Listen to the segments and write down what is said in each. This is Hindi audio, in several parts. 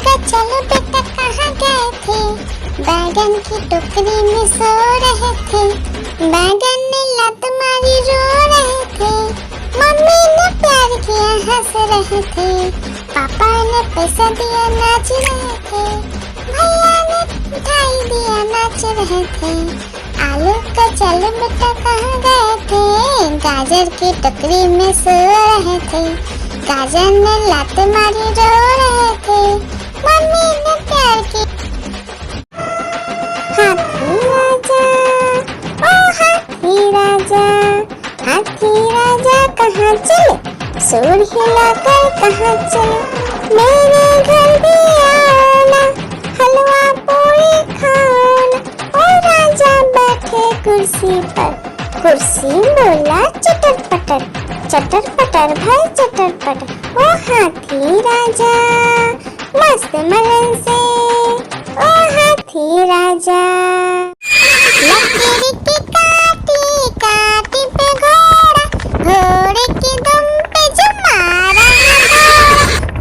का चलो बेटा कहाँ गए थे? बैगन की टोकरी में सो रहे थे। बैगन ने लत मारी रो रहे थे। मम्मी ने प्यार किया हंस रहे थे। पापा ने पैसा दिया नाच रहे थे। भैया ने मिठाई दिया नाच रहे थे। आलू का चलो बेटा कहाँ गए थे? गाजर की टोकरी में सो रहे थे। गाजर ने लात मारी रो रहे थे। मम्मी ने प्यार की। हाथी राजा, ओ हाथी राजा, हाथी राजा कहाँ चले? सूर हिलाकर कहाँ चले? मेरे घर भी आना, हलवा पूरी खाना। ओ राजा बैठे कुर्सी पर, कुर्सी बोला चटर पटर, चटर पटर भाई चटर पटर। ओ हाथी राजा मस्त मलन से, ओ हाथी राजा। लकीर की काटी काटी पे घोड़ा, घोड़े की दुम पे जो मारा है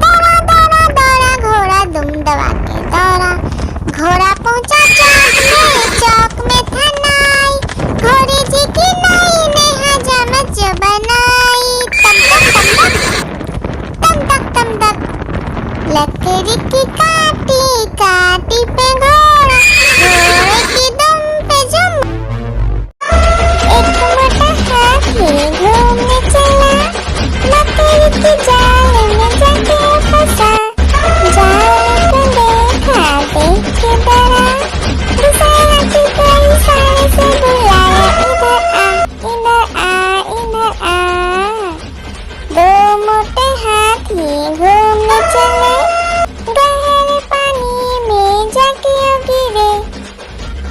दौड़ा दौड़ा दौड़ा घोड़ा दुम दबा के दौड़ा। घोड़ा पहुंचा चौक में था नाई, घोड़े जी की नाई ने हजामत जो बनाई। तम तक तम तक लकड़ी की काटी काटी पे घोड़ा, घोड़े की दुम पे जुम। एक मोटा हाथी घूमने चला, लकड़ी की जाल में जाके फंसा। जाल को देखा देख के डरा, दूसरे हाथी को इशारे से बुलाया, इधर आ इधर आ इधर आ। दो मोटे हाथी घूमने चले, गहरे पानी में जाके गिरे,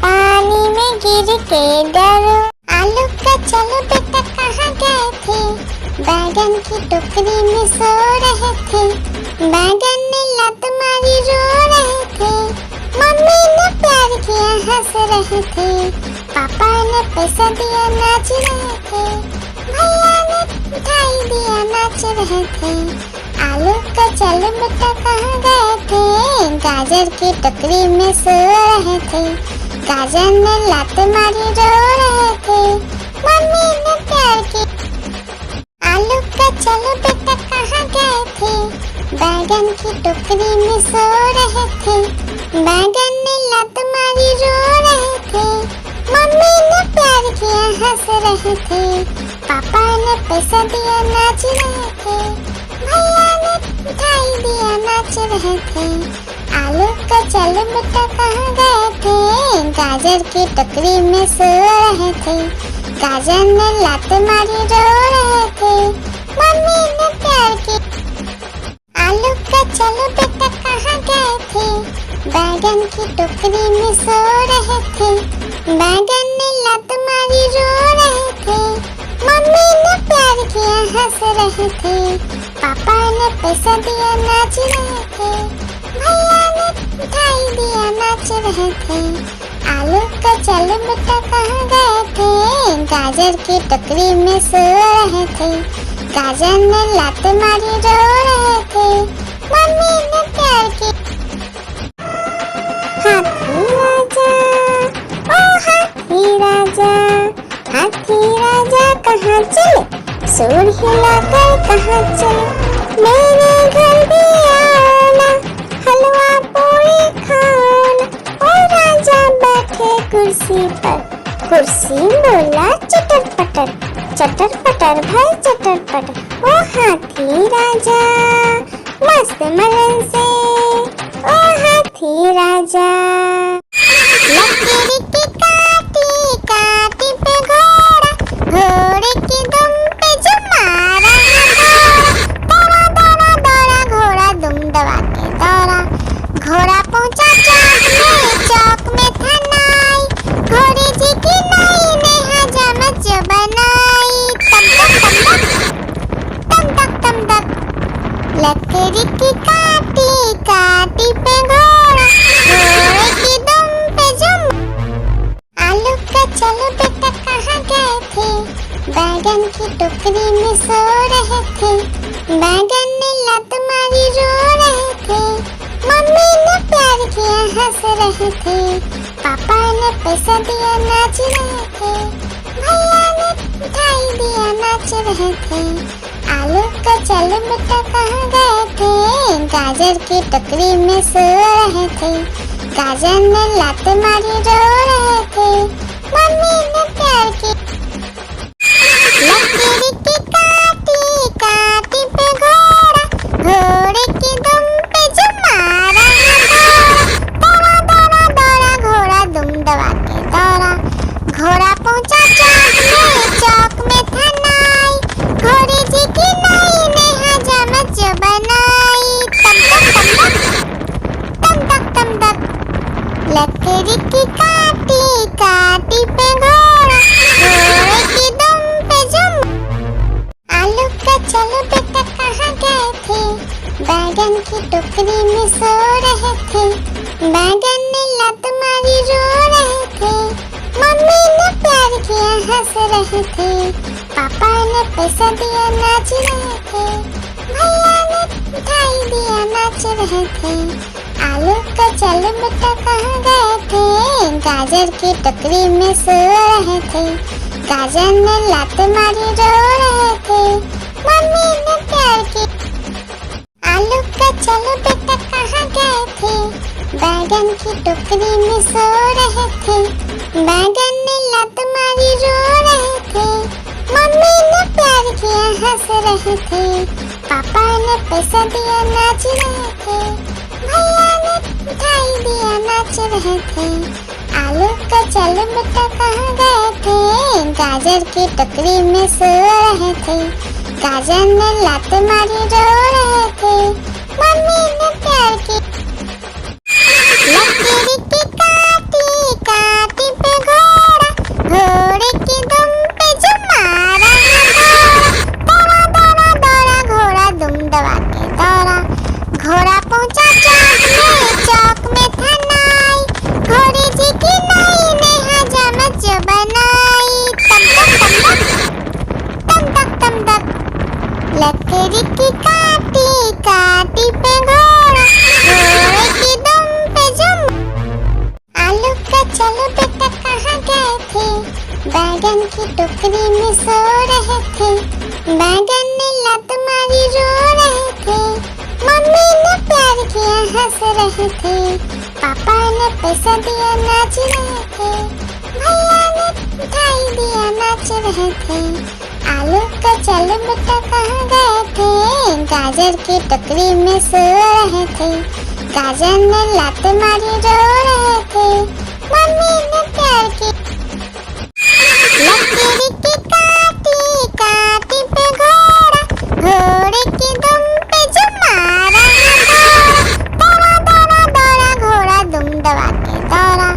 पानी में गिर के डरो। आलू का चलो बेटा कहाँ गए थे? बैगन की टोकरी में सो रहे थे। बैगन ने लत मारी रो रहे थे। मम्मी ने प्यार किया हंस रहे थे। पापा ने पैसा दिया नाच रहे थे। भैया ने मिठाई दिया नाच रहे थे। आलू का चलो बेटा कहाँ गए थे? गाजर की टोकरी में सो रहे थे। गाजर ने लात मारी रो रहे थे। मम्मी ने प्यार की। आलू का चलो बेटा कहाँ गए थे? बैगन की टोकरी में सो रहे थे। बैगन ने लात मारी रो रहे थे। मम्मी ने प्यार किया हंस रहे थे। पापा ने पैसा दिया नाच रहे थे। भैया ने मिठाई दिया नाच रहे थे। आलू का चलो बेटा कहाँ गए थे? गाजर की टोकरी में सो रहे थे। गाजर ने लात मारी रो रहे थे। मम्मी ने प्यार की। आलू का चलो बेटा कहाँ गए थे? बैगन की टोकरी में सो रहे थे। बैगन ने लात मारी रो रहे थे। मम्मी ने प्यार किया हंस रहे थे। पापा ने पैसा दिया नाच रहे थे। भैया ने मिठाई दिया नाच रहे थे। आलू का चलो बेटा कहाँ गए थे? गाजर की टोकरी में सो रहे थे। गाजर ने लात मारी रो रहे थे। मम्मी ने प्यार की। हाथी राजा, ओ हाथी राजा, हाथी राजा कहाँ चले? सूर हिलाकर कहाँ चले? मेरे घर भी आना, हलवा पूरी खाना। ओ राजा बैठे कुर्सी पर, कुर्सी बोला चटर पटर, चटर पटर भाई चटर पटर। ओ हाथी राजा मस्त मलन से, ओ हाथी राजा। लकीर की काटी काटी पे घोड़ा, घोड़े की दुम पे जो मारा है दौड़ा दौड़ा दौड़ा घोड़ा दुम दबा के दौड़ा। घोड़ा पहुंचा चौक में था नाई, घोड़े जी की नाई ने हजामत जो बनाई। तम तक लकड़ी की काटी काटी पे घोड़ा, घोड़े की दुम पे जुम। आलू का चलो बेटा कहाँ गए थे? बैगन की टोकरी में सो रहे थे। बैगन ने लत मारी रो रहे थे। मम्मी हंस रहे थे, पापा ने पैसा दिया नाच रहे थे, भैया ने मिठाई दिया नाच रहे थे। आलू का चलो बेटा कहाँ गए थे, गाजर की टोकरी में सो रहे थे, गाजर ने लात मारी रो रहे थे, मम्मी ने प्यार की लकीर की काटी काटी पे घोड़ा, घोड़े की दुम पे जो मारा दौड़ा दौड़ा दौड़ा घोड़ा दुम दबा के दौड़ा, घोड़ा पहुंचा चौक में था नाई, घोड़े जी की नाई ने हजामत जो बनाई, तम तक तम तक लकड़ी की काटी काटी पे घोड़ा, घोड़े की दुम पे जुम। आलू का चलो बेटा कहाँ गए थे, बैगन की टोकरी में सो रहे थे, बैगन ने लात मारी रो रहे थे, मम्मी ने प्यार किया हंस रहे थे, पापा ने पैसा दिया नाच रहे थे, भैया ने मिठाई दिया नाच रहे थे। आलू का चलो बेटा कहाँ गए थे, गाजर की टोकरी में सो रहे थे, गाजर ने लात मारी रो रहे थे, मम्मी ने प्यार की। आलू का चलो बेटा कहाँ गए थे, बैगन की टोकरी में सो रहे थे, बैगन ने लात मारी रो रहे थे, मम्मी ने प्यार किया हंस रहे थे, पापा ने पैसा दिया नाच रहे थे, भैया ने मिठाई दिया नाच रहे थे। आलू का चलो बेटा कहाँ गए थे, गाजर की टोकरी में सो रहे थे, गाजर ने लात मारी रो रहे थे, मम्मी ने प्यार की लकीर की काटी काटी पे घोड़ा, घोड़े की दुम पे जो मारा दौड़ा दौड़ा दौड़ा घोड़ा दुम दबा के दौड़ा, घोड़ा पहुंचा चौक में था नाई, घोड़े जी की नाई ने हजामत जो बनाई, तम तक लकड़ी की काटी काटी पे घोड़ा, घोड़े की दुम पे जुम। आलू का चलो बेटा कहाँ गए थे, बैगन की टोकरी में सो रहे थे, बैगन ने लात मारी रो रहे थे, मम्मी ने प्यार किया हंस रहे थे, पापा ने पैसा दिया नाच रहे थे, भैया ने मिठाई दिया नाच रहे थे। आलू का चलो बेटा कहाँ गए थे, गाजर की टोकरी में सो रहे थे, गाजर ने लात मारी रो रहे थे, मम्मी ने प्यार की लकीर की काटी काटी पे घोड़ा, घोड़े की दुम पे जो मारा दौड़ा दौड़ा दौड़ा घोड़ा दुम दबा के दौड़ा,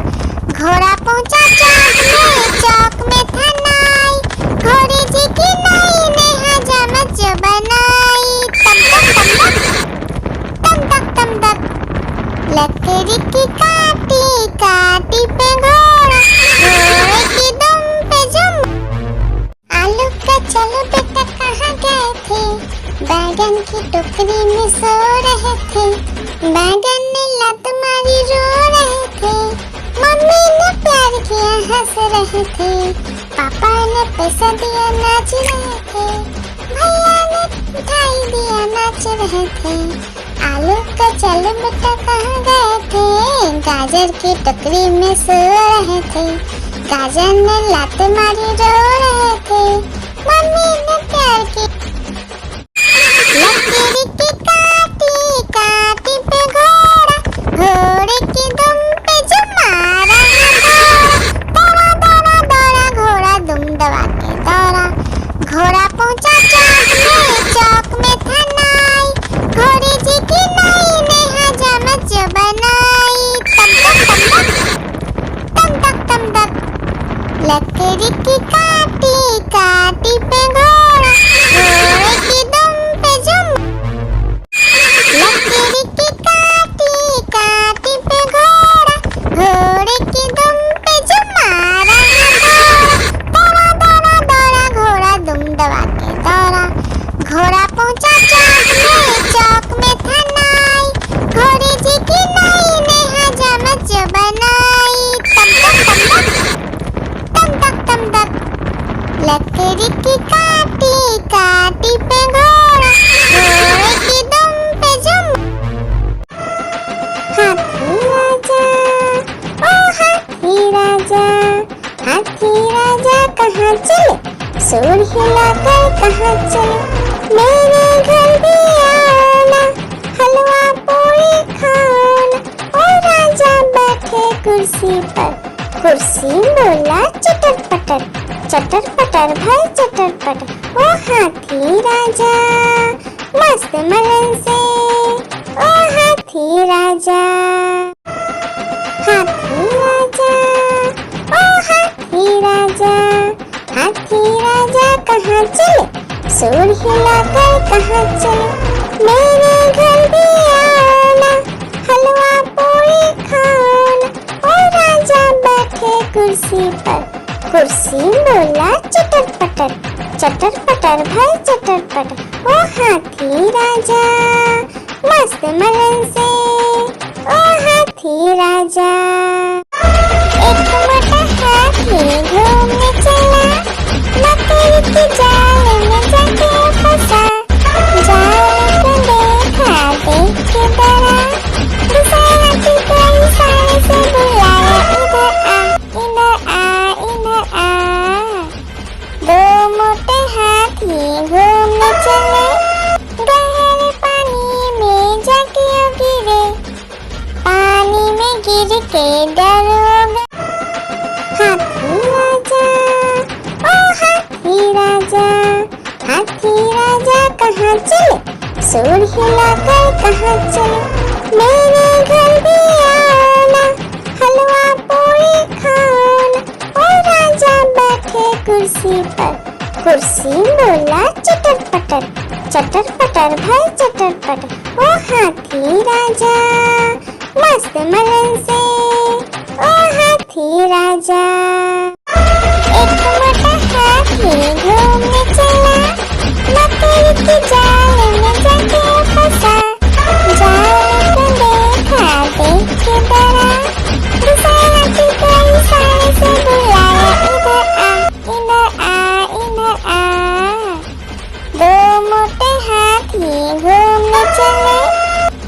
घोड़ा पहुंचा चौक में था नाई, घोड़े जी की नाई ने हजामत जो बनाई, तम तक लकड़ी की काटी काटी पे घोड़ा, घोड़े की दुम पे जुम। आलू का चलो बेटा कहाँ गए थे, बैगन की टोकरी में सो रहे थे, बैगन ने लात मारी रो रहे थे, मम्मी ने प्यार किया हंस रहे थे, पापा ने पैसा दिया नाच रहे थे, भैया ने मिठाई दिया नाच रहे थे। आलू का चलो बेटा कहाँ गए थे, गाजर की टोकरी में सो रहे थे, गाजर ने लात मारी रो रहे थे, मम्मी ने प्यार की लकीर की काटी काटी पे घोड़ा, घोड़े की दुम पे जो मारा दौड़ा दौड़ा दौड़ा घोड़ा दुम दबा के दौड़ा, घोड़ा पहुंचा चौक में था नाई, घोड़े जी की नाई ने हजामत जो बनाई, तम तक लकड़ी की काटी काटी पे घोड़ा, हाथी राजा कहाँ चले, सूर हिलाकर कहाँ चले, मेरे घर भी आना, हलवा पूरी खाना। ओ राजा बैठे कुर्सी पर, कुर्सी बोला चटर पटर भाई चटर पटर। ओ हाथी राजा मस्त मलन से, ओ हाथी राजा, हाथी राजा, ओ हाथी राजा, हाथी राजा कहाँ चले, सूर हिलाकर कहाँ चले, मेरे घर भी आना, हलवा पूरी खाना। ओ राजा बैठे कुर्सी पर, कुर्सी बोला चटर पटर भाई चटर पटर। ओ हाथी राजा मस्त मलन से, ओ हाथी राजा। एक मोटा हाथी घूमने चला, मकड़ी की जाल में जाके फंसा, जाल को देखा देख के डरा, दूसरे हाथी को इशारे से बुलाया, इधर आ। दो मोटे हाथी घूमने चले, गहरे पानी में जाके गिरे, पानी में गिर के डर हो गए। हाथी राजा, ओ हाथी राजा, हाथी राजा कहाँ चले, सूर हिलाकर कहाँ चले, मेरे घर भी आना, हलवा पूरी खाना। ओ राजा बैठे कुर्सी पर, कुर्सी बोला चटर पटर भाई चटर पटर। ओ हाथी राजा मस्त मलन से, ओ हाथी राजा। एक मोटा हाथी घूमने चला, मकड़ी की जाल में जाके फंसा, जाल को देखा देख के डरा, दूसरे हाथी को इशारे से बुलाया, इधर आ। दो मोटे हाथी घूमने चले,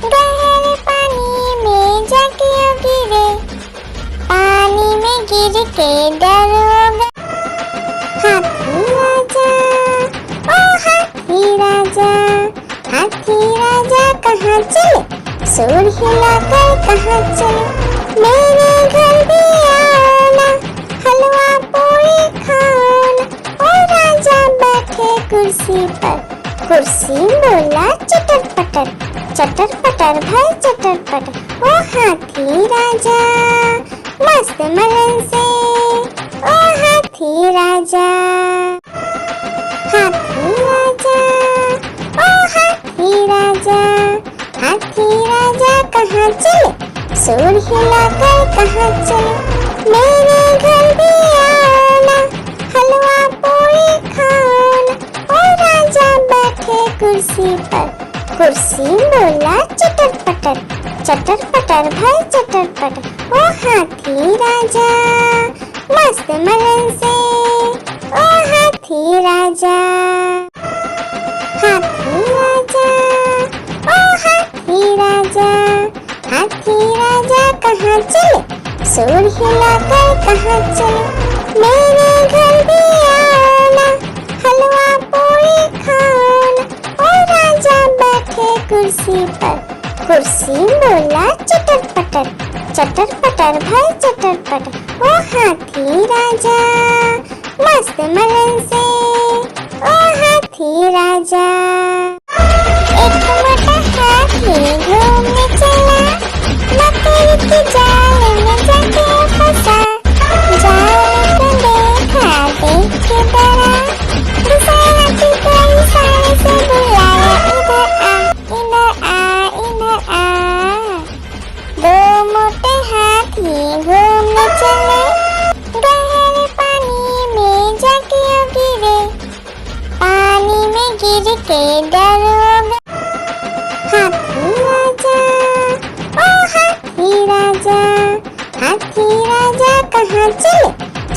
गहरे पानी में जाके गिरे, पानी में गिर के डर हो गए। हाथी राजा, ओ हाथी राजा, हाथी राजा कहाँ चले, सूर हिलाकर कहाँ चले, मेरे घर भी आना, हलवा पूरी खाना। ओ राजा बैठे कुर्सी पर, कुर्सी बोला चटर पटर भाई चटर पटर। ओ हाथी राजा मस्त मलन से, ओ हाथी राजा, हाथी राजा, ओ हाथी राजा, हाथी राजा कहाँ चले, सूर हिलाकर कहाँ चले, मेरे घर भी आना, हलवा पूरी खाना। ओ राजा बैठे कुर्सी पर, कुर्सी बोला चटर पटर भाई चटर पटर। ओ हाथी राजा मस्त मलन से, ओ हाथी राजा, हाथी राजा, ओ हाथी राजा, हाथी राजा कहाँ चले, सूर हिलाकर कहाँ चले, मेरे घर भी आना, हलवा पूरी खाना। ओ राजा बैठे कुर्सी पर, कुर्सी बोला चटर पटर भाई चटर पटर। ओ हाथी राजा मस्त मलन से, ओ हाथी राजा। एक मोटा हाथी घूमने चला, मकड़ी की जाल में जाके फंसा, जाल को देखा देख के डरा, दूसरे हाथी को इशारे से बुलाया, इधर आ। दो मोटे हाथी घूमने चले, गहरे पानी में जाके गिरे, पानी में गिर के डर हो गए। हाथी राजा, ओ हाथी राजा, हाथी राजा कहाँ चले,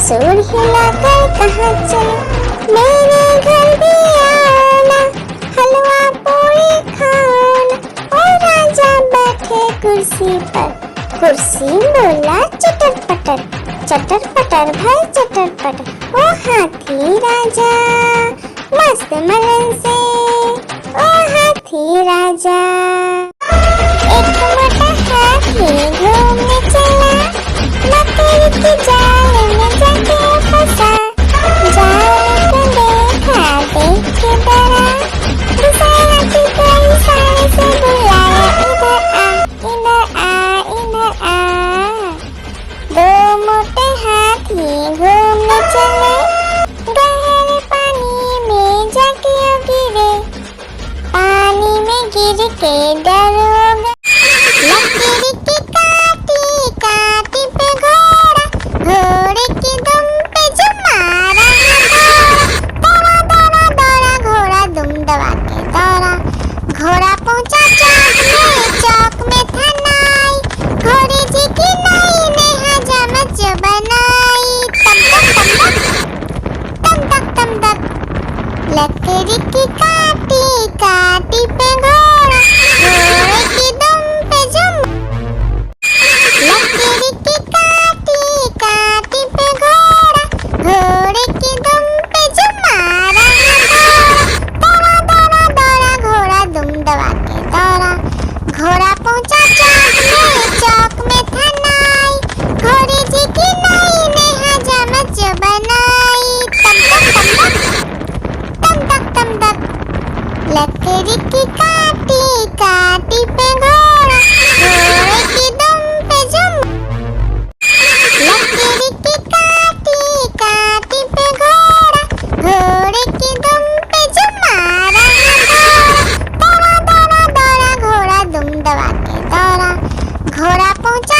सूर हिलाकर कहाँ चले, मेरे घर भी आना, हलवा पूरी खाना। ओ राजा बैठे कुर्सी पर, कुर्सी बोला चटर चटर पटर भाई चटर पटर, ओ हाथी राजा मस्त मलन से, ओ हाथी राजा। एक मोटा हाथी घूमने चला, मकड़ी की जाल में जाके फंसा। जाल को देखा देख के डरा, दूसरे हाथी को इशारे से बुलाया, इधर आ इधर आ इधर आ। दो मोटे हाथी घूमने चले, गहरे पानी में जाके गिरे, पानी में गिर के डर हो गया। लकड़ी की काटी काटी पे घोड़ा, घोड़े की दुम पे जो मारा दौड़ा दौड़ा दौड़ा घोड़ा दुम दबा के दौड़ा। घोड़ा पहुंचा चौक में था नाई, घोड़े जी की नाई ने हजामत जो बनाई। तम तक तम तक लकड़ी की काटी काटी पे घोड़ा, घोड़े की दुम पे जो लकड़ी की काटी काटी पे घोड़ा, घोड़े की दुम पे जो मारा दौड़ा दौड़ा दौड़ा घोड़ा दुम दबा के दौड़ा। घोड़ा पहुंचा चौक में था नाई, घोड़े जी की नाई ने हजामत जो बनाई। तम तक लकड़ी की काटी काटी पे घोड़ा, घोड़े की दुम पे जो लकड़ी की काटी काटी पे घोड़ा, घोड़े की दुम पे जो मारा दौड़ा दौड़ा दौड़ा घोड़ा दुम दबा के दौड़ा। घोड़ा पहुंचा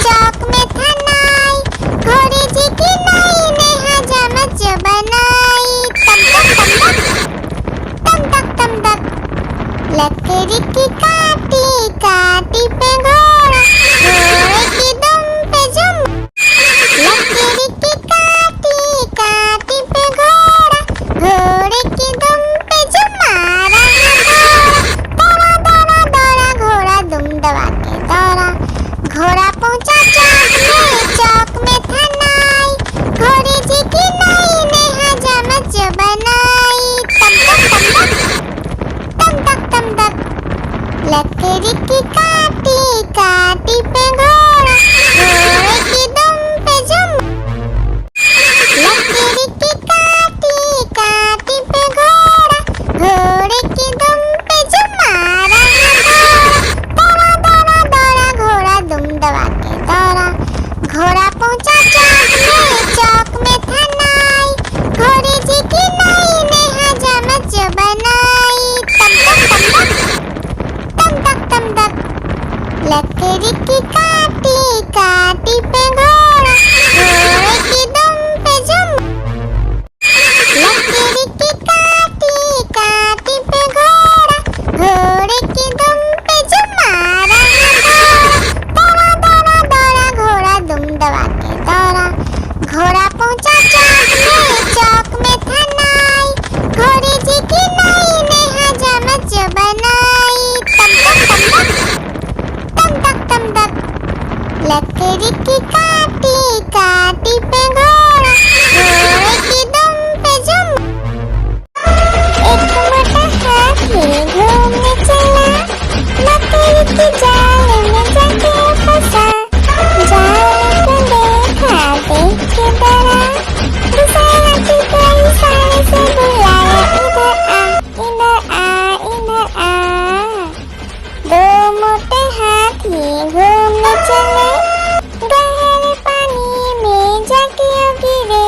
चौक में था नाई, घोड़े जी की नाई ने हजामत जो बनाई। तम तक लकड़ी की काटी काटी पे घोड़ा, घोड़े की दुम पे जो लकड़ी की काटी काटी पे घोड़ा, घोड़े की दुम पे जो मारा दौड़ा दौड़ा दौड़ा घोड़ा दुम दबा के दौड़ा। घोड़ा पहुंचा चौक में था नाई, घोड़े जी की नाई ने हजामत जो बनाई। तम तक लकड़ी की काटी काटी पे घोड़ा, घोड़े की दुम पे जो लकड़ी की काटी काटी पे घोड़ा, घोड़े की दुम पे जो मारा दौड़ा दौड़ा दौड़ा घोड़ा दुम दबा के दौड़ा। घोड़ा पहुंचा चौक में था नाई, घोड़े जी की नाई ने हजामत जो बनाई। तम तक लकड़ी की काटी काटी पे घोड़ा, घोड़े की दुम पे जो लकड़ी की काटी काटी पे घोड़ा, घोड़े की दुम पे जो मारा दौड़ा दौड़ा दौड़ा घोड़ा दुम दबा के दौड़ा। घोड़ा पहुंचा चौक में था नाई, घोड़े जी की नाई ने हजामत जो बनाई। तम तक लकड़ी की काटी काटी पे घोड़ा, घोड़े की दुम पे जो एक मोटा हाथी घूमने चला, मकड़ी की जाल में जाके फंसा। जाल को देखा देख के डरा, दूसरे हाथी को इशारे से बुलाया, इधर आ इधर आ। दो मोटे हाथी घूमने चले, गहरे पानी में जाके गिरे,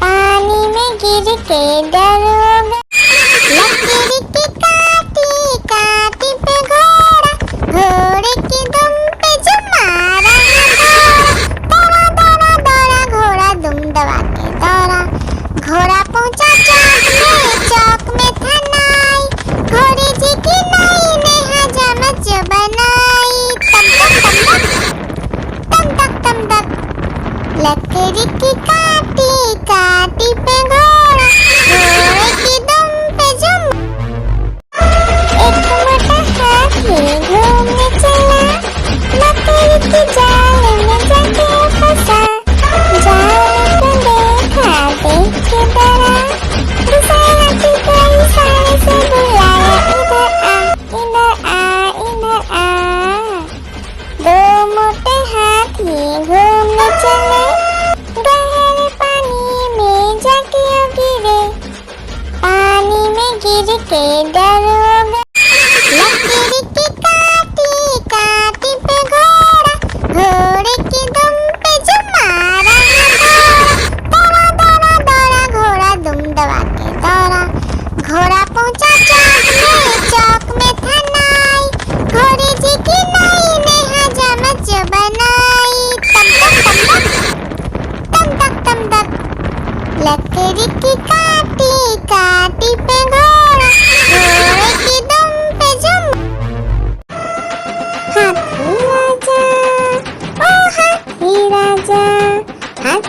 पानी में गिर के डर हो गया। लकड़ी की काटी काटी पे घोड़ा, घोड़े की दुम पे जो मारा दौड़ा दौड़ा दौड़ा घोड़ा दुम दबा के दौड़ा। घोड़ा पहुंचा चौक में था नाई, घोड़े जी की नाई ने हजामत जो बनाई। तम तक लकड़ी की काटी काटी पे घोड़ा, घोड़े की दुम पे जो एक मोटा हाथी घूमने चला, मकड़ी की जाल में जाके फंसा।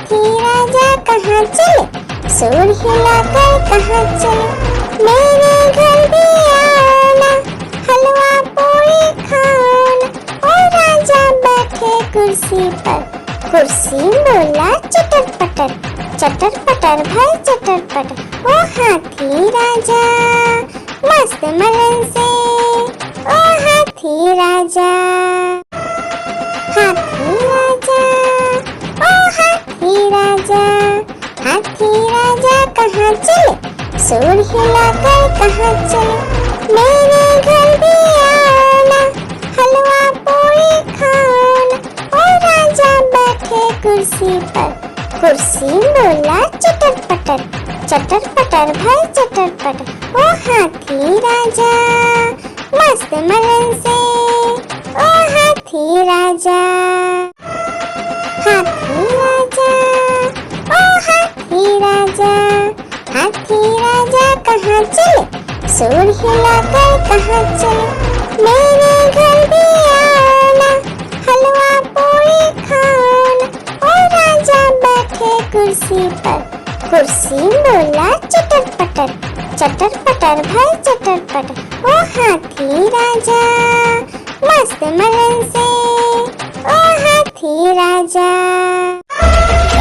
हाथी राजा कहाँ चले, सूर हिलाकर कहाँ चले, मेरे घर भी आना, हलवा पूरी खाना। और राजा बैठे कुर्सी पर, कुर्सी बोला चटर पटर, चटर पटर भाई चटर पटर। ओ हाथी राजा मस्त मलन से, ओ हाथी राजा, हाथी राजा, ओ हाथी राजा, हाथी राजा कहाँ चले, सूर हिलाकर कहाँ चले, मेरे घर भी आना, हलवा पूरी खाना। और राजा बैठे कुर्सी पर, कुर्सी बोला चटर पटर, चटर पटर भाई चटर पटर। ओ हाथी राजा मस्त मलन से, ओ हाथी राजा, हाथी राजा, ओ हाथी राजा, हाथी राजा कहाँ चले, सूर हिलाकर कहाँ चले, मेरे घर भी आना, हलवा पूरी खाना। और राजा बैठे कुर्सी पर, कुर्सी बोला चटर पटर, चटर पटर भाई चटर पटर। ओ हाथी राजा मस्त मलन से, ओ हाथी राजा।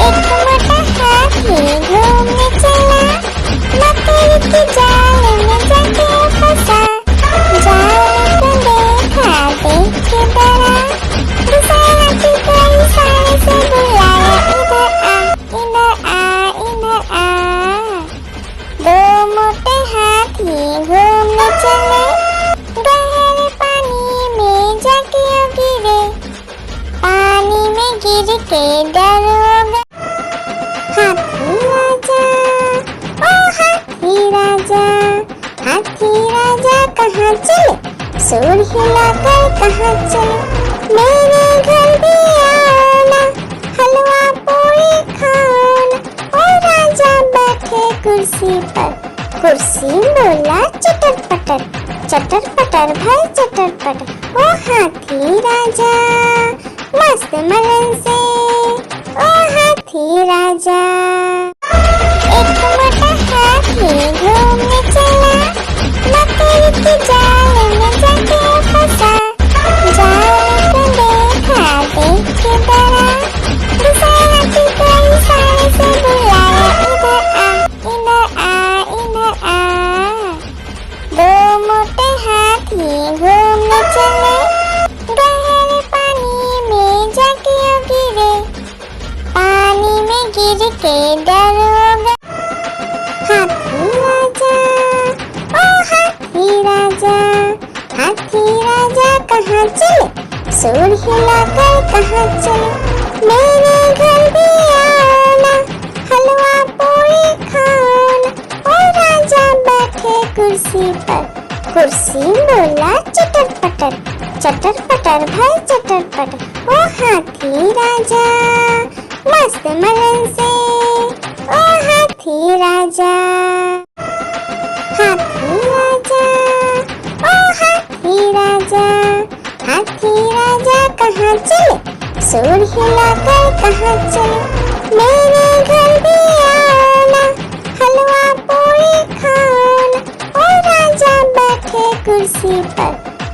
एक मोटा हाथी घूमने चला, मकड़ी के जाल में जाके फंसा, जाल को देखा देख के डरा, दूसरा हाथी को इशारे से बुलाया, इधर आ, इधर आ, इधर आ। दो मोटे हाथी घूमने चले, गहरे पानी में जाके गिरे, पानी में गिर के डर हो गए। हाथी राजा, ओ हाथी राजा, हाथी राजा कहाँ चले, सूर हिलाकर कहाँ चले, मेरे घर भी आना, हलवा पूरी खाना। और राजा बैठे कुर्सी पर, कुर्सी बोला चटर पटर, चटर पटर भाई चटर पटर। ओ हाथी राजा मस्त मलन से, ओ हाथी राजा। एक मोटा हाथी घूमने चला, मकड़ी के जाल में जाके फंसा, जाल को देखा देख के डरा, दूसरा हाथी को इशारे से बुलाया, इधर आ, इधर आ, इधर आ। दो मोटे हाथी घूमने चले, गहरे पानी में जाके गिरे, पानी में गिर के डर हो गए। हाथी राजा, ओ हाथी राजा, हाथी राजा कहाँ चले, सूर हिलाकर कहाँ चले, मेरे घर भी आना, हलवा पूरी खाना। और राजा बैठे कुर्सी पर, कुर्सी बोला चटर पटर, चटर पटर भाई चटर पटर। ओ हाथी राजा मस्त मलन से, ओ हाथी राजा, हाथी राजा, ओ हाथी राजा, हाथी राजा कहाँ चले, सूर हिलाकर कहाँ चले, मेरे घर भी आना, हलवा पूरी खाना। और राजा बैठे कुर्सी पर,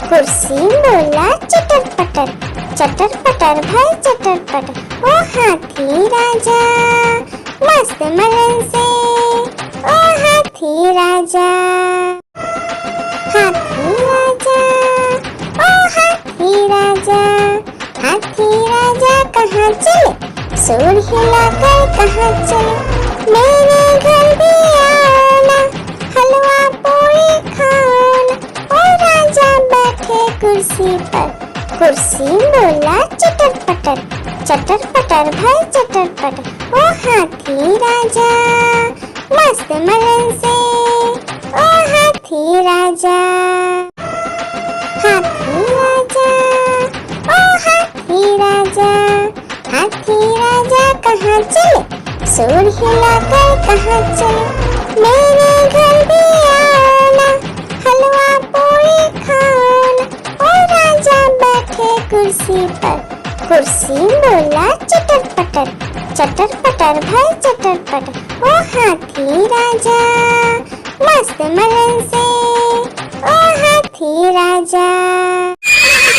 कुर्सी बोला चटर पटर, चटर पटर भाई चटर पटर। ओ हाथी राजा मस्त मलन से, ओ हाथी राजा, हाथी राजा, ओ हाथी राजा, हाथी राजा कहाँ चले, सूर हिलाकर कहाँ चले, मेरे घर भी आना, हलवा पूरी खाना। और राजा बैठे कुर्सी पर, कुर्सी बोला चटर पटर, चटर पटर भाई चटर पटर। ओ हाथी राजा मस्त मलन से, ओ हाथी राजा, हाथी राजा, ओ हाथी राजा, हाथी राजा कहाँ चले, सूर हिलाकर कहाँ चले, मेरे घर भी आना, हलवा पूरी खाना। और राजा बैठे कुर्सी पर, कुर्सी बोला चटर पटर, चटर पटर भाई चटर पटर। ओ हाथी राजा मस्त मलन से, ओ हाथी राजा।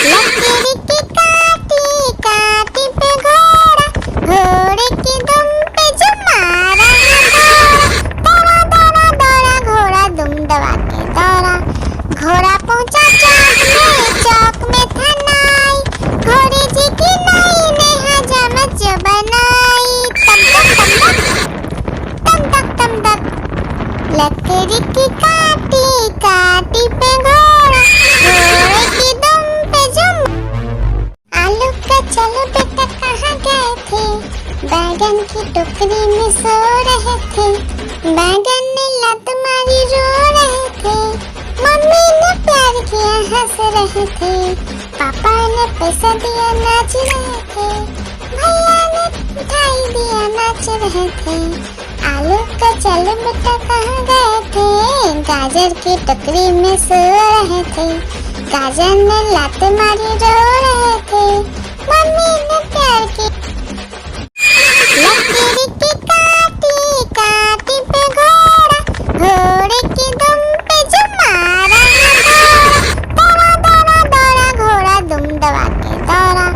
लकड़ी की काटी काटी पे घोड़ा, घोड़े की दुम पे जो मारा दौड़ा दौड़ा दौड़ा घोड़ा दुम दबा के दौड़ा। घोड़ा पहुंचा चौक में था नाई, घोड़े जी की नाई ने हजामत जो बनाई। तम तक तम तक लकड़ी की काटी काटी पे घोड़ा, घोड़े की दुम पे जुम। आलू का चलो बेटा कहाँ गए थे, बैगन की टोकरी में सो रहे थे। बैगन ने लत मारी रो रहे थे, मम्मी ने प्यार किया हंस रहे थे। पापा ने पैसा दिया नाच रहे थे, भैया ने मिठाई दिया नाच रहे थे। आलू का चलो बेटा कहाँ गए थे, गाजर की टोकरी में सो रहे थे। गाजर ने लात मारी रो रहे थे, मम्मी ने प्यार की। लकड़ी की काटी काटी पे घोड़ा, घोड़े की दुम पे जो मारा दौड़ा दौड़ा दौड़ा घोड़ा दुम दबा के दौड़ा।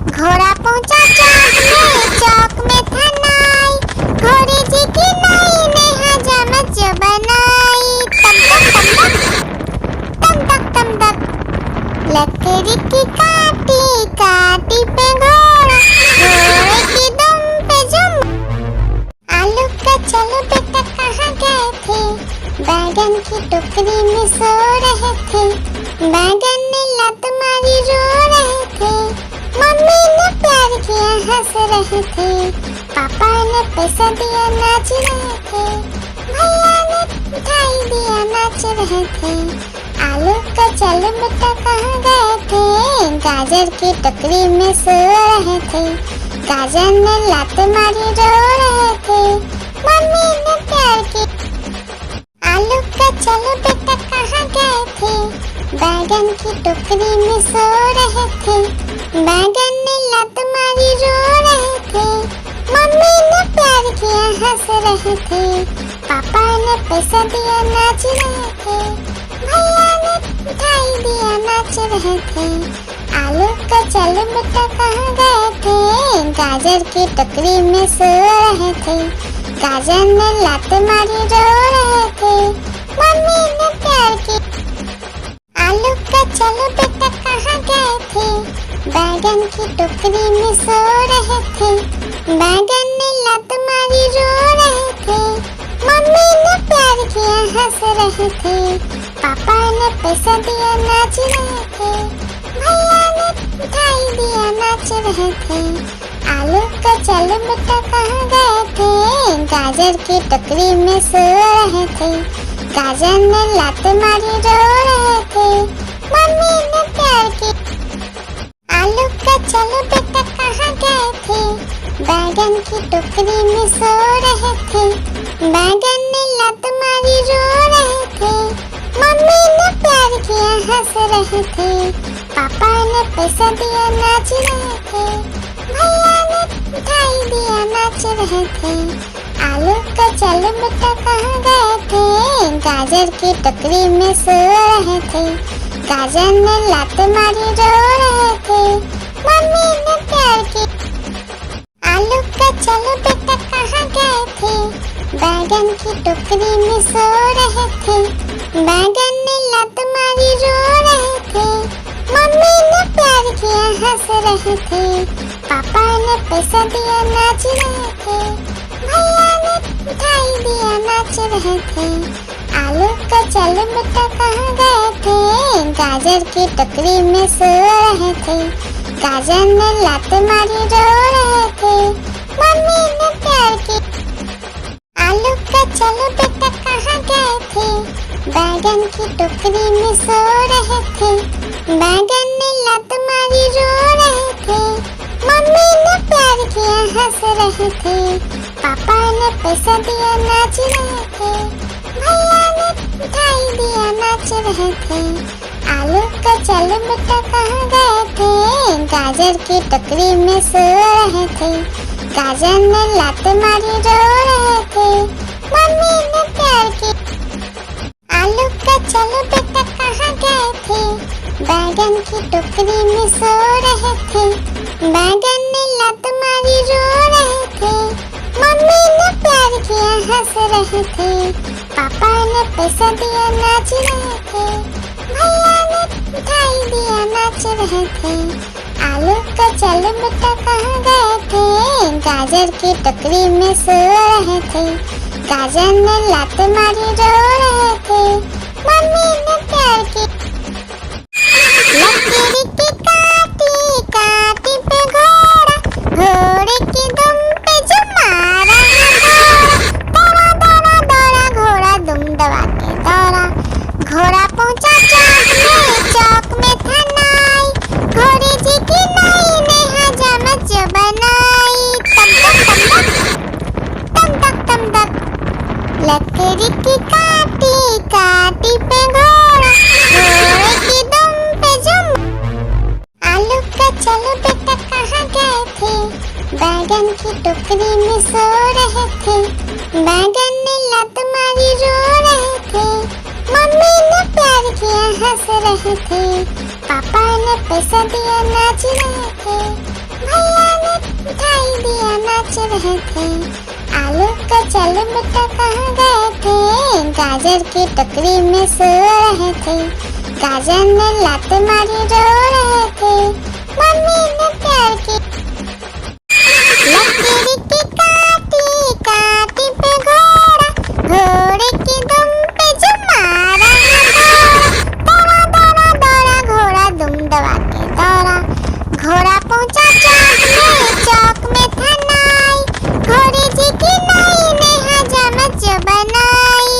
घोड़ा पहुंचा चौक में था नाई, घोड़े जी की नाई ने हजामत जो बनाई। तम तक लकड़ी की काटी काटी पे घोड़ा, घोड़े की दुम पे जुम। आलू का चलो बेटा कहाँ गए थे, बैगन की टोकरी में सो रहे थे। बैगन ने लत मारी रो रहे थे, मम्मी ने प्यार किया हंस रहे थे। पापा ने पैसा दिया नाच रहे थे, भैया ने मिठाई दिया नाच रहे थे। आलू का चलो बेटा कहाँ गए थे, गाजर की टोकरी में सो रहे थे। गाजर ने लात मारी रो रहे थे, मम्मी ने प्यार की। आलू का चलो बेटा कहाँ गए थे, बैगन की टोकरी में सो रहे थे। बैगन ने लात मारी रो रहे थे, मम्मी ने प्यार किया हंस रहे थे। पापा ने पैसा दिया नाच रहे थे, भैया ने मिठाई दिया नाच रहे थे। आलू का चलो बेटा कहाँ गए थे, गाजर की टोकरी में सो रहे थे। गाजर ने लात मारी रो रहे थे, मम्मी ने प्यार की। आलू का चलो बेटा कहाँ गए थे, बैगन की टोकरी में सो रहे थे। बैगन ने लात मारी रो रहे थे, मम्मी ने प्यार किया हंस रहे थे। पापा ने पैसा दिया नाच रहे थे, भैया ने मिठाई दिया नाच रहे थे। आलू का चलो बेटा कहाँ गए थे, गाजर की टोकरी में सो रहे थे। गाजर ने लात मारी रो रहे थे, मम्मी ने प्यार की। आलू का चलो बेटा कहाँ गए थे, बैगन की टोकरी में सो रहे थे। बैगन ने लात मारी रो रहे थे, मम्मी ने प्यार किया हंस रहे थे। पापा ने पैसा दिया नाच रहे थे, भैया ने मिठाई दिया नाच रहे थे। आलू का चलो बेटा कहाँ गए थे, गाजर की टोकरी में सो रहे थे। गाजर ने लात मारी रो रहे थे, मम्मी ने प्यार की। आलू का चलो बेटा कहाँ गए थे, बैगन की टोकरी में सो रहे थे। बैगन ने लात मारी रो रहे थे, मम्मी ने प्यार किया हंस रहे थे। पापा ने पैसा दिया नाच रहे थे, भैया ने मिठाई दिया नाच रहे थे। आलू का चलो बेटा कहाँ गए थे, गाजर की टोकरी में सो रहे थे। गाजर ने लात मारी रो रहे थे, मम्मी ने प्यार की। आलू का चलो बेटा कहाँ गए थे, बैगन की टोकरी में सो रहे थे। बैगन ने लात मारी रो रहे थे, मम्मी ने प्यार किया हंस रहे थे। पापा ने पैसा दिया नाच रहे थे, भैया ने मिठाई दिया नाच रहे थे। आलू का चलो बेटा कहाँ गए थे, गाजर की टोकरी में सो रहे थे। गाजर ने लात मारी रो रहे थे, मम्मी ने प्यार की। आलू का चलो बेटा कहाँ गए थे, बैगन की टोकरी में सो रहे थे। बैगन ने लात मारी रो रहे थे, मम्मी ने प्यार किया हंस रहे थे। पापा ने पैसा दिया नाच रहे थे, भैया ने मिठाई दिया नाच रहे थे। आलू का चलो बेटा कहाँ गए थे, गाजर की टोकरी में सो रहे थे। गाजर ने लात मारी रो रहे थे, मम्मी ने प्यार की। लकीर की काटी काटी पे घोड़ा, घोड़े की दुम पे जो मारा दौड़ा दौड़ा दौड़ा घोड़ा दुम दबा के दौड़ा। घोड़ा पहुंचा चौक में था नाई, घोड़े जी की नाई ने हजामत जो बनाई। तम तक तम तक लकड़ी की काटी काटी पे घोड़ा, घोड़े की दुम पे जुम। आलू का चलो बेटा कहाँ गए थे, बैगन की टोकरी में सो रहे थे। बैगन ने लात मारी रो रहे थे, मम्मी ने प्यार किया हंस रहे थे। पापा ने पैसा दिया नाच रहे थे, भैया ने मिठाई दिया नाच रहे थे। आलू का चलो बेटा कहाँ गए थे, गाजर की टोकरी में सो रहे थे। गाजर ने लात मारी रो रहे थे, मम्मी ने प्यार की। लकीर की काटी काटी पे घोड़ा, घोड़े की दुम पे जो मारा दौड़ा दौड़ा दौड़ा घोड़ा दुम दबा के दौड़ा। घोड़ा पहुंचा चौक में था नाई, घोड़े जी की नाई ने हजामत जो बनाई।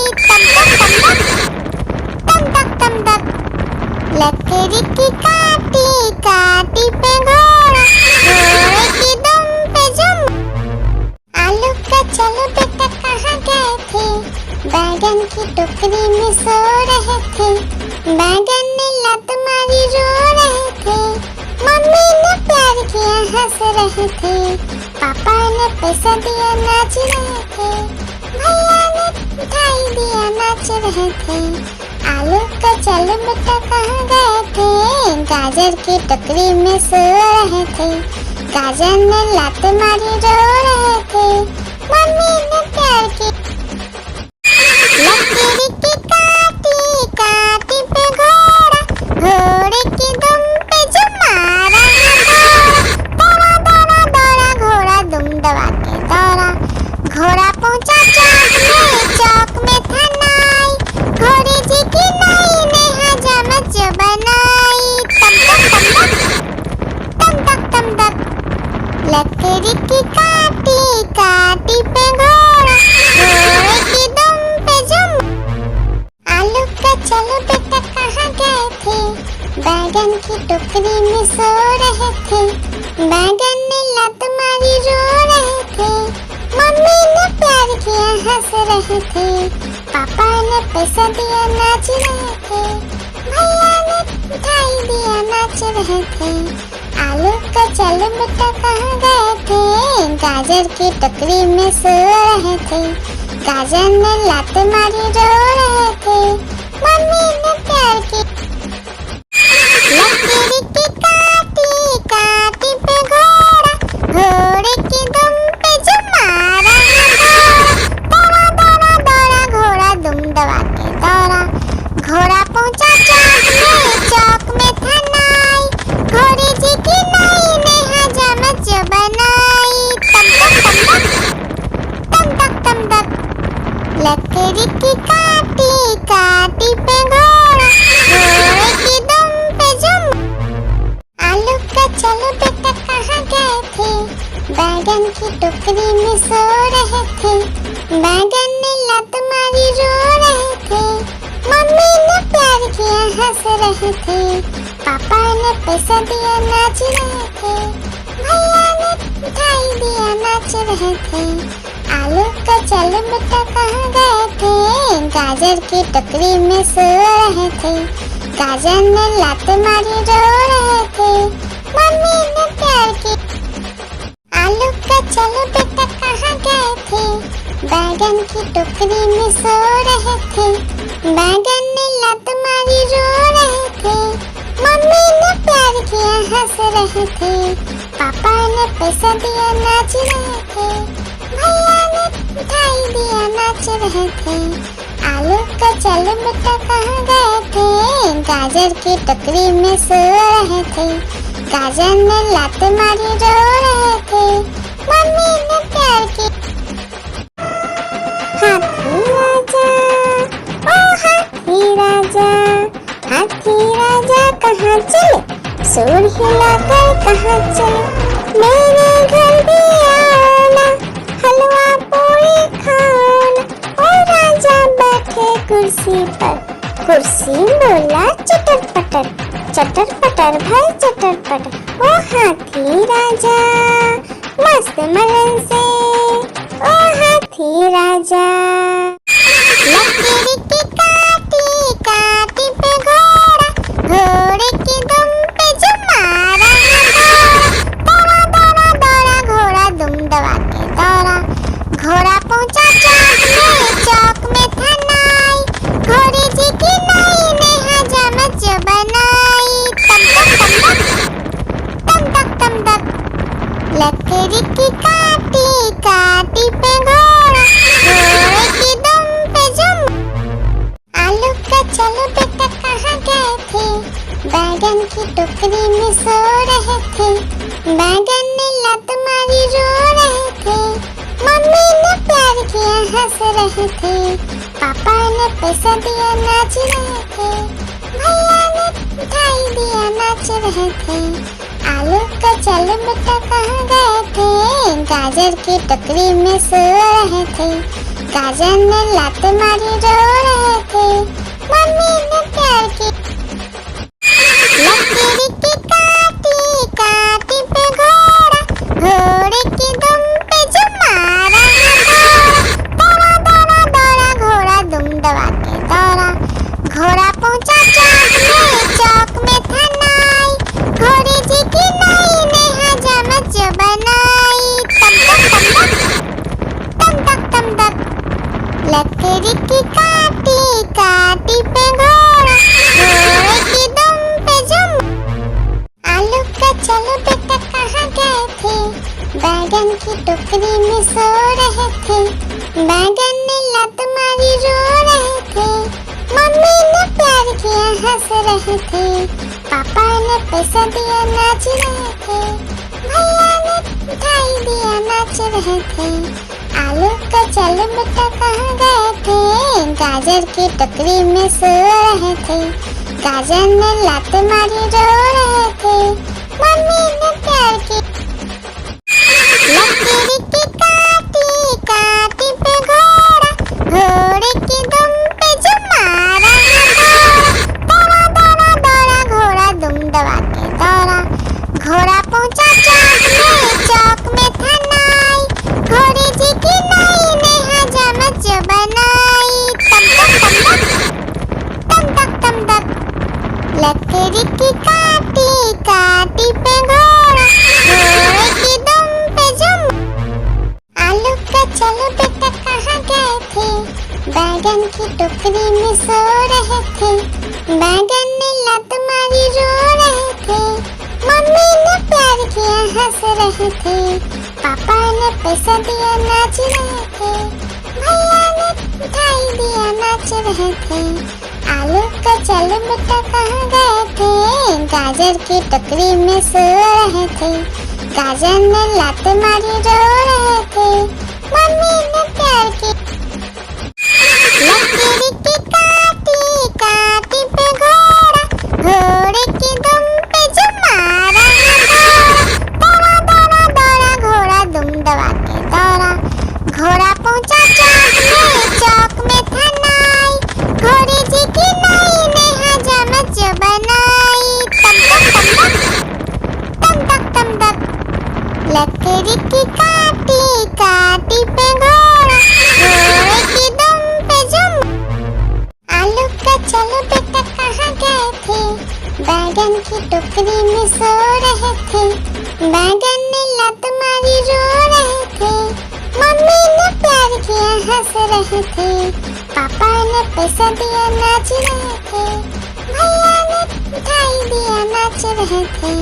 तम तक लकड़ी की काटी काटी पे घोड़ा, घोड़े की दुम पे जुम। आलू का चलो बेटा कहाँ गए थे, बैगन की टोकरी में सो रहे थे। बैगन ने लात मारी रो रहे थे, मम्मी ने प्यार किया हंस रहे थे। पापा ने पैसा दिया नाच रहे थे, भैया ने मिठाई दिया नाच रहे थे। आलू का चलो बेटा कहाँ गए थे, गाजर की टोकरी में सो रहे थे। गाजर ने लात मारी रो रहे थे, मम्मी ने प्यार की। लकीर की काटी काटी पे घोड़ा, घोड़े की दुम पे जो मारा दौड़ा दौड़ा दौड़ा घोड़ा दुम दबा के दौड़ा। घोड़ा पहुंचा चौक में था नाई, घोड़े जी की नाई ने हजामत जो बनाई। तम तक लकड़ी की काटी काटी पे घोड़ा, घोड़े की दुम पे जुम। आलू का चलो बेटा कहाँ गए थे, बैगन की टोकरी में सो रहे थे। बैगन ने लात मारी रो रहे थे, मम्मी ने प्यार किया हंस रहे थे। पापा ने पैसा दिया नाच रहे थे, भैया ने मिठाई दिया नाच रहे थे। आलू का चलो बेटा कहाँ गए थे, गाजर की टोकरी में सो रहे थे। गाजर ने लात मारी रो रहे थे, मम्मी ने प्यार की। लकीर की काटी काटी पे घोड़ा, घोड़े की दुम पे जो मारा दौड़ा दौड़ा दौड़ा घोड़ा दुम दबा के दौड़ा। घोड़ा पहुंचा चौक में था नाई, घोड़े जी की नाई ने हजामत जो बनाई। तम तक लकड़ी की काटी काटी पे घोड़ा, घोड़े की दुम पे जुम। आलू का चलो बेटा कहाँ गए थे, बैगन की टोकरी में सो रहे थे। बैगन ने लात मारी रो रहे थे, मम्मी ने प्यार किया हंस रहे थे। पापा ने पैसा दिया नाच रहे थे, भैया ने मिठाई दिया नाच रहे थे। आलू का चलो बेटा कहाँ गए थे, गाजर की टोकरी में सो रहे थे। गाजर ने लात मारी रो रहे थे, मम्मी ने प्यार की। आलू का चलो बैगन की टोकरी में सो रहे थे, बैगन ने लत मारी रो रहे थे, मम्मी ने प्यार किया हंस रहे थे, पापा ने पैसा दिया नाच रहे थे, भैया ने मिठाई दिया नाच रहे थे, आलू का चल बेटा कहाँ गए थे, गाजर की टोकरी में सो रहे थे, गाजर ने लात मारी रो रहे थे, मम्मी ने प्यार की। हाथी राजा, ओ हाथी राजा, हाथी राजा कहाँ चले, सूर हिलाकर कहाँ चले, मेरे घर भी आना, हलवा पूरी खाना, ओ राजा बैठे कुर्सी पर, कुर्सी बोला चटर पटर भाई चटर पटर, ओ हाथी राजा मस्त मलन से, ओ हाथी राजा। लकीर की काटी काटी पे घोड़ा, घोड़े की दुम पे जो मारा दौड़ा दौड़ा दौड़ा घोड़ा दुम दबा के दौड़ा, घोड़ा पहुंचा चौक में था नाई, घोड़े जी की नाई ने हजामत जो बनाई, तम तक लकड़ी की काटी काटी पे घोड़ा, घोड़े की दुम पे जुम। आलू का चलो बेटा कहाँ गए थे, बैगन की टोकरी में सो रहे थे, बैगन ने लत मारी रो रहे थे, मम्मी ने प्यार किया हंस रहे थे, पापा ने पैसा दिया नाच रहे थे, भैया ने मिठाई दिया नाच रहे थे, आलू का चल बेटा कहाँ गए थे, गाजर की टोकरी में सो रहे थे, गाजर ने लात मारी रो रहे थे, मम्मी ने प्यार की। लकीर की काटी काटी पे घोड़ा, घोड़े की दुम पे जो मारा दौड़ा दौड़ा दौड़ा घोड़ा दुम दबा के दौड़ा, घोड़ा पहुंचा चौक में था नाई, घोड़े जी की नाई ने हजामत जो बनाई, तम तक लकड़ी की काटी काटी पे घोड़ा, घोड़े की दुम पे जुम। आलू का चलो बेटा कहाँ गए थे, बैगन की टोकरी में सो रहे थे, बैगन ने लत मारी रो रहे थे, मम्मी ने प्यार किया हंस रहे थे, पापा ने पैसा दिया नाच रहे थे, भैया ने मिठाई दिया नाच रहे थे, आलू का चल बेटा कहाँ गए थे, गाजर की टोकरी में सो रहे थे, गाजर ने लात मारी रो रहे थे, मम्मी ने प्यार की। लकीर की काटी काटी पे घोड़ा, घोड़े की दुम पे जो मारा दौड़ा दौड़ा दौड़ा घोड़ा दुम दबा के दौड़ा, घोड़ा पहुंचा चौक में था नाई, घोड़े जी की नाई ने हजामत जो बनाई, तम तक लकड़ी की काटी काटी पे घोड़ा, घोड़े की दुम पे जुम। आलू का चलो बेटा कहाँ गए थे, बैगन की टोकरी में सो रहे थे, बैगन ने लत मारी रो रहे थे, मम्मी ने प्यार किया हंस रहे थे, पापा ने पैसा दिया नाच रहे थे, भैया ने मिठाई दिया नाच रहे थे, आलू का चल बेटा कहाँ गए थे, गाजर की टोकरी में सो रहे थे, गाजर ने लात मारी रो रहे थे, मम्मी ने प्यार की। लकीर की काटी काटी पे घोड़ा, घोड़े की दुम पे जो मारा दौड़ा दौड़ा दौड़ा घोड़ा दुम दबा के दौड़ा, घोड़ा पहुंचा चौक में था नाई, घोड़े जी की नाई ने हजामत जो बनाई, तम तक लकड़ी की काटी काटी पे घोड़ा, घोड़े की दुम पे जुम। आलू का चलो बेटा कहाँ गए थे, बैगन की टोकरी में सो रहे थे, बैगन ने लत मारी रो रहे थे, मम्मी ने प्यार किया हंस रहे थे, पापा ने पैसा दिया नाच रहे थे, भैया ने मिठाई दिया नाच रहे थे।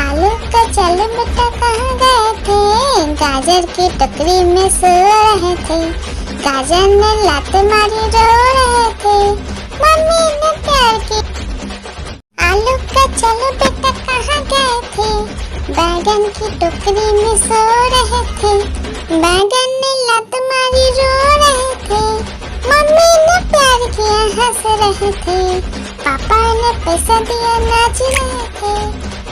आलू का चल बेटा कहाँ गए थे, गाजर की टोकरी में सो रहे थे, गाजर ने लात मारी रो रहे थे, मम्मी ने प्यार की। आलू का चलो बेटा कहाँ गए थे, बैगन की टोकरी में सो रहे थे, बैगन ने लात मारी रो रहे थे, मम्मी ने प्यार किया हंस रहे थे, पापा ने पैसा दिया नाच रहे थे,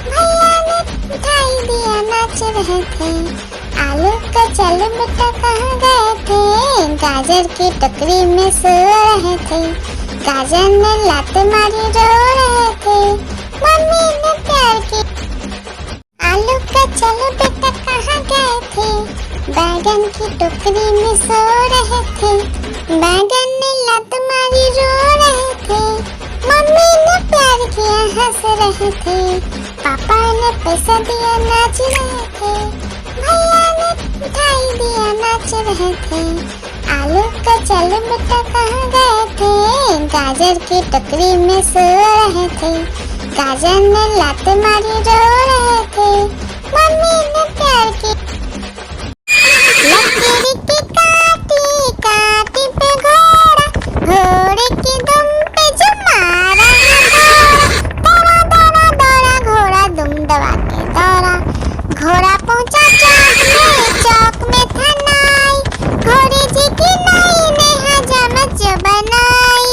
भैया ने मिठाई दिया नाच रहे थे। आलू का चलो बेटा कहाँ गए थे, गाजर की टोकरी में सो रहे थे, गाजर ने लात मारी रो रहे थे, मम्मी ने प्यार की। आलू का चलो बेटा कहाँ गए थे, बैगन की टोकरी में सो रहे थे, बैगन ने लात मारी रो रहे थे, मम्मी ने प्यार किया हंस रहे थे, पापा ने पैसा दिया नाच रहे थे, भैया ने मिठाई दिया नाच रहे थे। आलू का चलो बेटा कहाँ गए थे, गाजर की टोकरी में सो रहे थे, गाजर ने लात मारी रो रहे थे, मम्मी ने प्यार की। लकीर की काटी काटी पे घोड़ा, घोड़े की दुम पे जो मारा दौड़ा दौड़ा दौड़ा घोड़ा दुम दबा के दौड़ा, घोड़ा पहुंचा चौक में था नाई, घोड़े जी की नाई ने हजामत जो बनाई,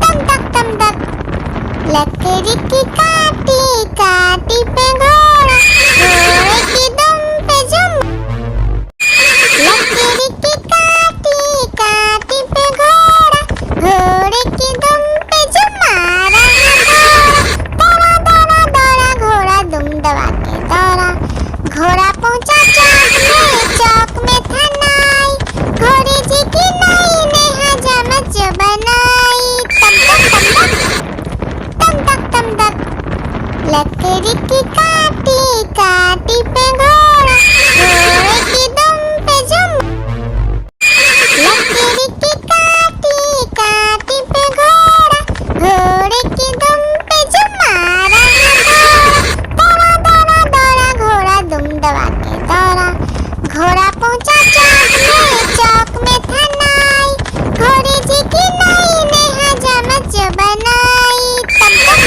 तम तक तम तक लकड़ी की काटी काटी पे घोड़ा, घोड़े की दुम पे जो लकड़ी की काटी काटी पे घोड़ा, घोड़े की दुम पे जो मारा दौड़ा दौड़ा दौड़ा घोड़ा दुम दबा के दौड़ा, घोड़ा पहुंचा चौक में था नाई, घोड़े जी की नाई ने हजामत जो बनाई, तम तक लकड़ी की काटी काटी पे घोड़ा, घोड़े की दुम पे जो लकड़ी की काटी काटी पे घोड़ा, घोड़े की दुम पे जो मारा दौड़ा दौड़ा दौड़ा घोड़ा दुम दबा के दौड़ा, घोड़ा पहुंचा चौक में था नाई, घोड़े जी की नाई ने हजामत जो बनाई, तम तक लकड़ी की काटी काटी पे घोड़ा, घोड़े की दुम पे जो लकड़ी की काटी काटी पे घोड़ा, घोड़े की दुम पे जो मारा दौड़ा दौड़ा दौड़ा घोड़ा दुम दबा के दौड़ा, घोड़ा पहुंचा चौक में था नाई, घोड़े जी की नाई ने हजामत जो बनाई, तम तक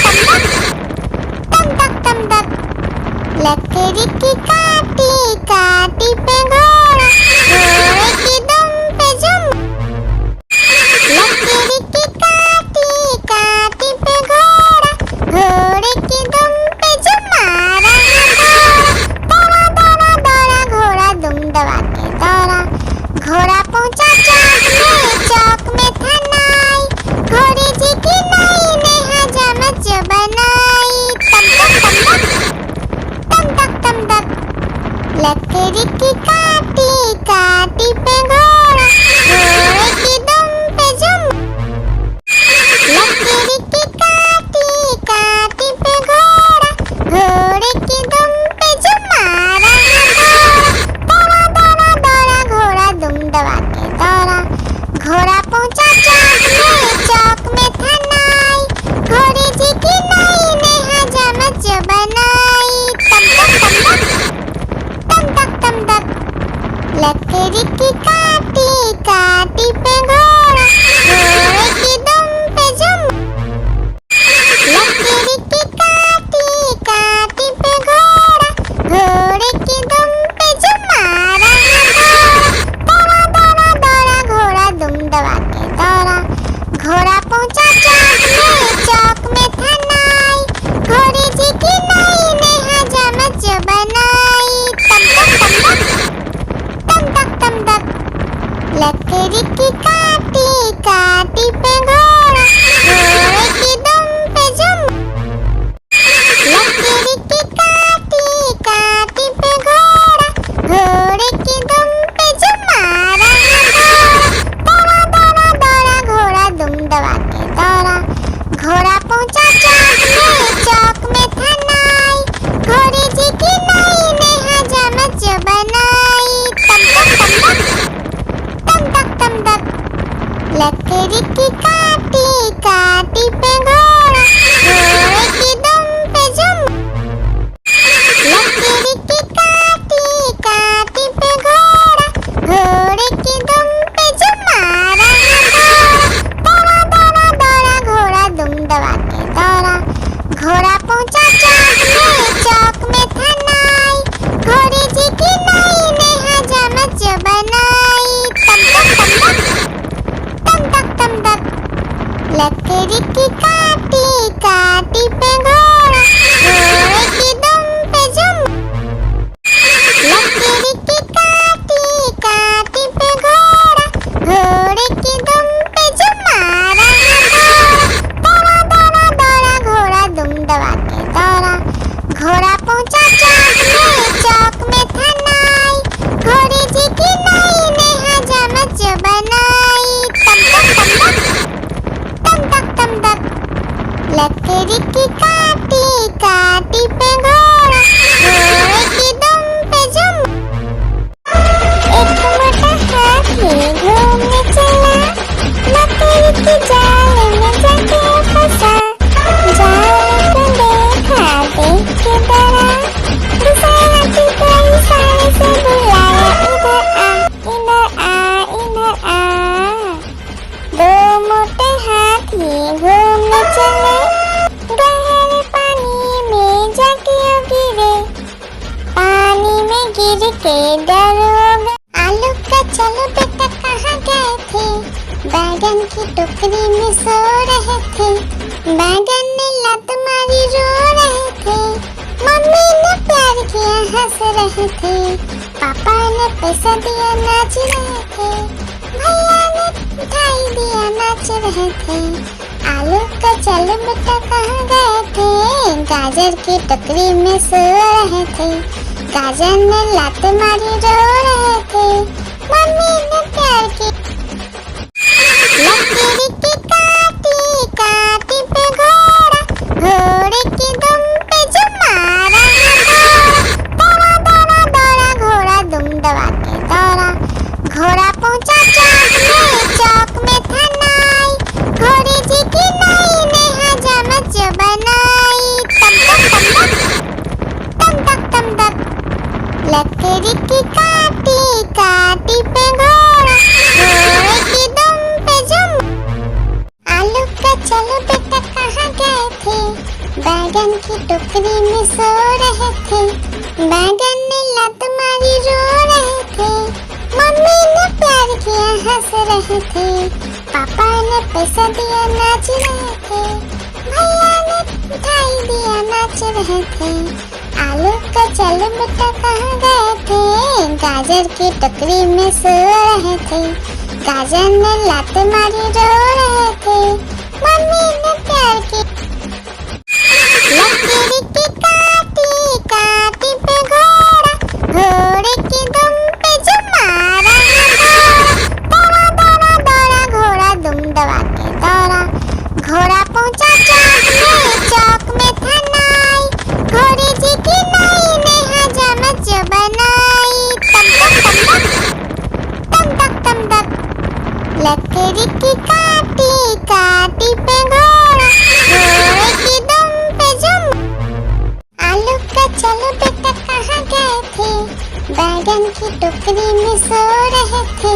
काटी पे घोड़ा, घोड़े की दुम पे जो लकड़ी की काटी काटी पे घोड़ा, घोड़े की दुम पे जो मारा दौड़ा दौड़ा दौड़ा घोड़ा दुम दबा के दौड़ा, घोड़ा पहुंचा चौक में था नाई, घोड़े जी की नाई ने हजामत जो बनाई, तम तक लकड़ी की काटी काटी काटी पे घोड़ा, घोड़े की दुम पे जुम। एक मोटा हाथी घूमने चला, मकड़ी की जाल में जाके फंसा। जाल को देखा देख के डरा, दूसरा हाथी को इशारे से बुलाया, इधर आ, इधर आ, इधर आ। दो मोटे हाथी घूमने चले, गहरे पानी में जाके गिरे। पानी में गिर के डर हो गए। आलू का चलो बेटा कहाँ गए थे, बैगन की टोकरी में सो रहे थे। बैगन ने लात मारी रो रहे थे, मम्मी ने प्यार किया हंस रहे थे, पापा ने पैसा दिया नाच रहे थे, भैया ने मिठाई दिया नाच रहे थे। आलू का चलो बेटा कहाँ गए थे, गाजर की टोकरी में सो रहे थे। गाजर ने लात मारी रो रहे थे, मम्मी ने प्यार की। लकीर की काटी काटी पे घोड़ा, घोड़े की दुम पे जुम मारा। दौड़ा दौड़ा दौड़ा घोड़ा दुम दबा के दौड़ा। घोड़ा पहुंचा चौक में था नाई, घोड़े जी की नाई ने हजामत जो बनाई। तम तक तम तक लकड़ी की काटी काटी पे घोड़ा, घोड़े की दुम पे जुम। आलू का चलो बेटा कहाँ गए थे, बैगन की टोकरी में सो रहे थे। बैगन ने लात मारी रो रहे थे, मम्मी ने प्यार किया हंस रहे थे, पापा ने पैसा दिया नाच रहे थे, भैया ने मिठाई दिया नाच रहे थे। आलू का चलो बेटा कहाँ गए थे, गाजर की टोकरी में सो रहे थे। गाजर ने लात मारी रो रहे थे, मम्मी ने प्यार की। लकीर की काटी काटी पे घोड़ा, घोड़े की दुम पे जुम मारा। दौड़ा दौड़ा दौड़ा घोड़ा दुम दबा के दौड़ा। घोड़ा पहुंचा चौक में था नाई, घोड़े जी की नाई ने हजामत जो बनाई। तम तक लकड़ी की काटी काटी पे घोड़ा, घोड़े की दुम पे जुम। आलू का चलो बेटा कहाँ गए थे, बैगन की टोकरी में सो रहे थे।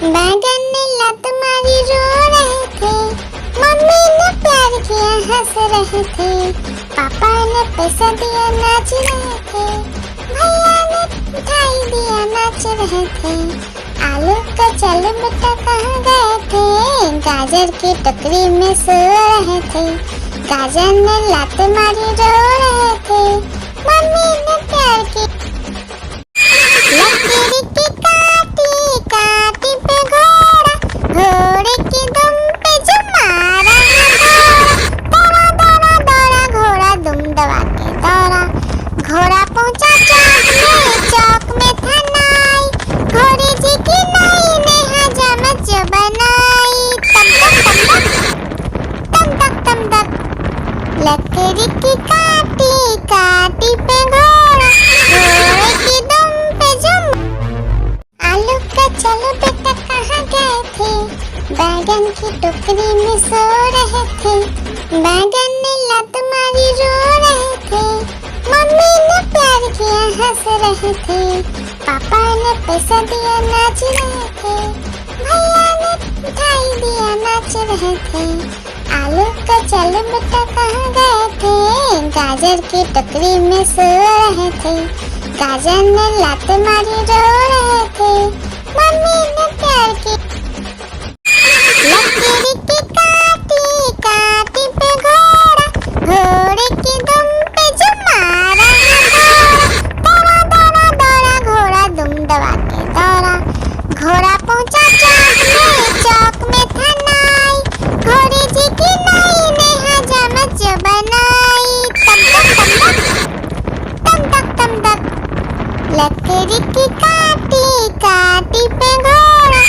बैगन ने लात मारी रो रहे थे, मम्मी ने प्यार किया हंस रहे थे, पापा ने पैसा दिया नाच रहे थे, भैया ने मिठाई दिया नाच रहे थे। आलू का चलो बेटा कहाँ गए थे, गाजर की टोकरी में सो रहे थे। गाजर ने लात मारी रो रहे थे, मम्मी ने प्यार की। लकीर की काटी काटी पे घोड़ा, घोड़े की दुम पे जुम मारा। दौड़ा दौड़ा दौड़ा घोड़ा दुम दबा के दौड़ा। घोड़ा पहुंचा चौक में था नाई, घोड़े जी की नाई ने हजामत जो बनाई। तम तक लकड़ी की काटी काटी पे घोड़ा, घोड़े की दुम पे जुम। आलू का चलो बेटा कहाँ गए थे, बैगन की टोकरी में सो रहे थे। बैगन ने लात मारी रो रहे थे, मम्मी ने प्यार किया हंस रहे थे, पापा ने पैसा दिया नाच रहे थे, भैया ने मिठाई दिया नाच रहे थे। आलू का चलो बेटा कहाँ गए थे, गाजर की टोकरी में सो रहे थे। गाजर ने लात मारी रो रहे थे, मम्मी ने प्यार की। लकीर की काटी काटी पे घोड़ा, घोड़े की दुम पे जुम मारा। दौड़ा दौड़ा दौड़ा घोड़ा दुम दबा के दौड़ा। घोड़ा पहुंचा चौक में था नाई, घोड़े जी की नाई ने हजामत जो बनाई। तम तक लकड़ी की काटी काटी पे घोड़ा,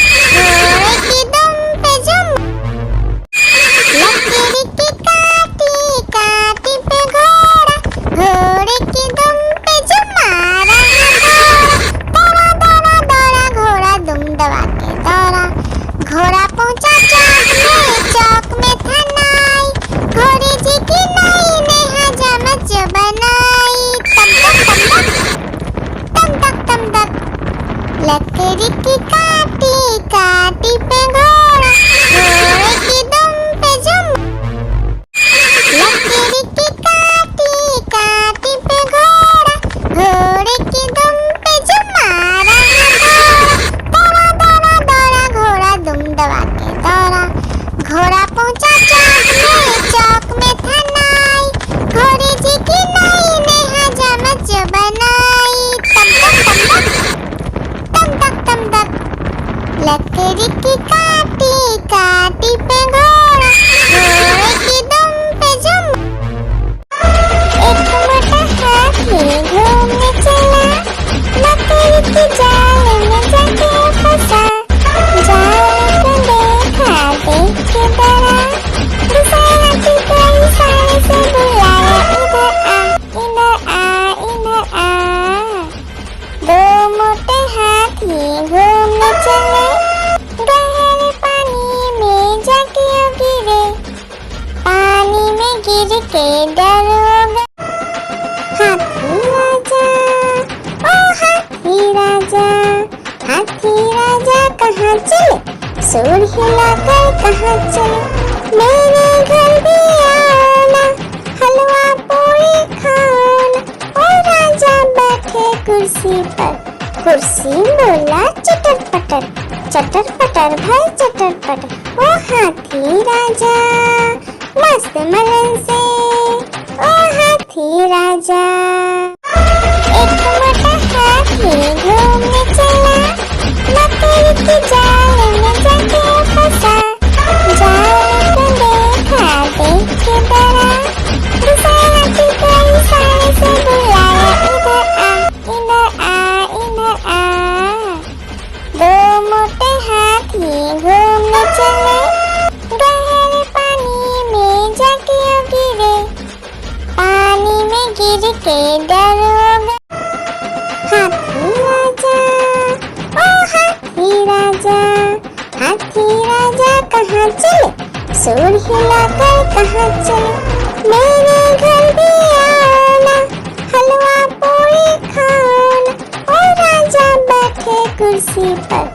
के डरोगे। हाथी राजा, ओ हाथी राजा, हाथी राजा कहाँ चले, सूंड हिलाकर कहाँ चले, मेरे घर भी आना, हलवा पूरी खाना। ओ राजा बैठे कुर्सी पर, कुर्सी बोला चटर पटर, चटर पटर भाई चटर पटर। ओ हाथी राजा मस्त मलन से, ओ हाथी राजा। एक मोटा हाथी घूमने चला, मकड़ी की जाल में जाके फंसा। जाल को देखा देख के डरा, दूसरा हाथी को इशारे से बुलाया, इधर आ इधर आ इधर आ। दो मोटे हाथी घूमने चले, गहरे पानी में जाके गिरे, पानी में गिर के डरोगे। हाथी राजा, ओ हाथी राजा, हाथी राजा कहाँ चले, सूंड हिलाकर कहाँ चले, मेरे घर भी आना, हलवा पूरी खाना। ओ राजा बैठे कुर्सी पर,